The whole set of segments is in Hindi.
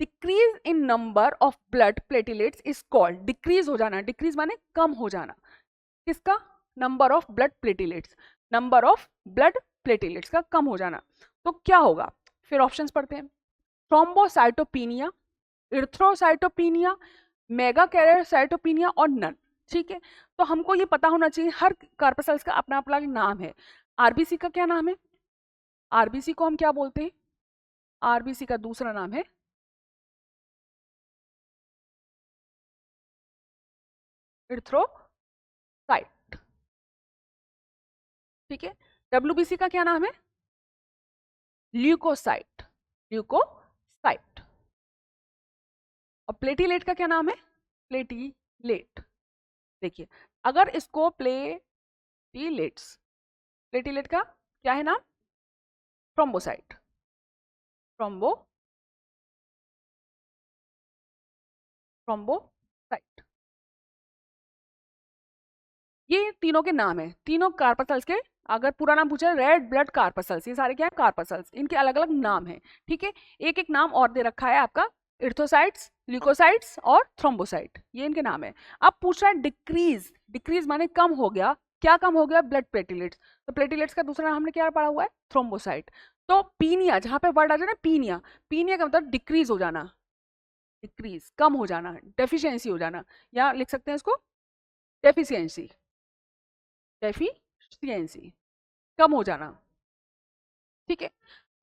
Decrease in number of blood platelets is called, decrease हो जाना, डिक्रीज माने कम हो जाना, किसका, number of blood platelets, number of blood platelets का कम हो जाना। तो क्या होगा, फिर ऑप्शंस पढ़ते हैं, थ्रोम्बोसाइटोपिनिया, इर्थ्रोसाइटोपिनिया, मेगाकैरियोसाइटोपिनिया और नन। ठीक है, तो हमको ये पता होना चाहिए हर कार्पसेल्स का अपना अपना नाम है। आरबीसी का क्या नाम है, आरबीसी को हम क्या बोलते हैं, आरबीसी का दूसरा नाम है इर्थ्रोसाइट। ठीक है, डब्ल्यूबीसी का क्या नाम है, ल्यूकोसाइट, ल्यूकोसाइट। और प्लेटिलेट का क्या नाम है, प्लेटिलेट। देखिए, अगर इसको प्लेटिलेट्स, प्लेटिलेट का क्या है नाम, थ्रोम्बोसाइट, थ्रोम्बोसाइट। ये तीनों के नाम है, तीनों कार्पसल्स के, अगर पूरा नाम पूछा रेड ब्लड कार्पसल्स, ये सारे क्या है कार्पसल्स, इनके अलग अलग नाम है। ठीक है, एक एक नाम और दे रखा है आपका, इर्थोसाइट्स, ल्यूकोसाइट्स और थ्रोम्बोसाइट, ये इनके नाम है। अब पूछ रहा है डिक्रीज, डिक्रीज माने कम हो गया, क्या कम हो गया, ब्लड प्लेटिलेट्स, तो प्लेटिलेट्स का दूसरा नाम हमने क्या पढ़ा हुआ है, थ्रोम्बोसाइट। तो पीनिया, जहां पे वर्ड आ जाए ना पीनिया, पीनिया का मतलब डिक्रीज हो जाना, डिक्रीज कम हो जाना, डेफिशिएंसी हो जाना, या लिख सकते हैं इसको डेफिशिएंसी, डेफिशिएंसी कम हो जाना। ठीक है,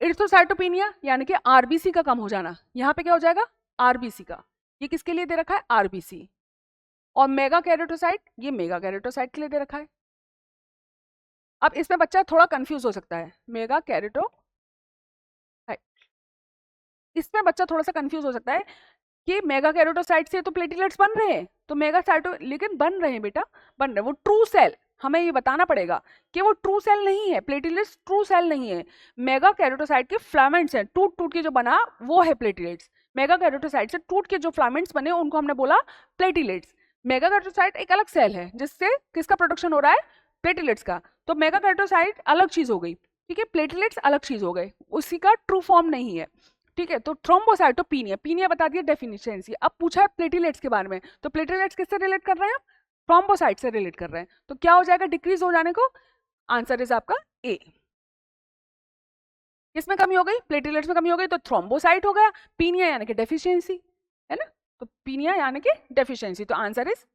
इर्थ्रोसाइटोपिनिया यानी कि आरबीसी का कम हो जाना, यहाँ पे क्या हो जाएगा, आरबीसी का, ये किसके लिए दे रखा है, आरबीसी। और मेगा कैरोटोसाइट, ये मेगा कैरोटोसाइट के लिए दे रखा है। अब इसमें बच्चा थोड़ा कंफ्यूज हो सकता है, मेगा कैरोटोसाइट, इसमें बच्चा थोड़ा सा कंफ्यूज हो सकता है कि मेगा कैरोटोसाइट से तो प्लेटिलेट्स बन रहे हैं, तो मेगा साइटो, लेकिन बन रहे हैं बेटा, बन रहे हैं, वो ट्रू सेल, हमें ये बताना पड़ेगा कि वो ट्रू सेल नहीं है, प्लेटिलेट्स ट्रू सेल नहीं है, मेगा कैरोटोसाइट के फ्लामेंट्स हैं, टूट टूट के जो बना वो है प्लेटिलेट्स। मेगा कैरोटोसाइट से टूट के जो फ्लामेंट्स बने उनको हमने बोला प्लेटिलेट्स। मेगा कैरोटोसाइट एक अलग सेल है जिससे किसका प्रोडक्शन हो रहा है, प्लेटिलेट्स का, तो मेगा कैरोटोसाइट अलग चीज हो गई। ठीक है, प्लेटिलेट्स अलग चीज हो गए, उसी का ट्रू फॉर्म नहीं है। ठीक है, तो थ्रोम्बोसाइटोपिनिया, पीनिया बता दिया डेफिनिशंस। अब पूछा है प्लेटिलेट्स के बारे में, तो प्लेटिलेट्स किससे रिलेट कर रहे हैं, थ्रोम्बोसाइट से रिलेट कर रहे हैं, तो क्या हो जाएगा डिक्रीज हो जाने को, आंसर इज आपका ए। किसमें कमी हो गई, प्लेटिलेट्स में कमी हो गई, तो थ्रोम्बोसाइट हो गया, पीनिया यानी कि डेफिशिएंसी, है ना, तो पीनिया यानी कि डेफिशिएंसी, तो आंसर इज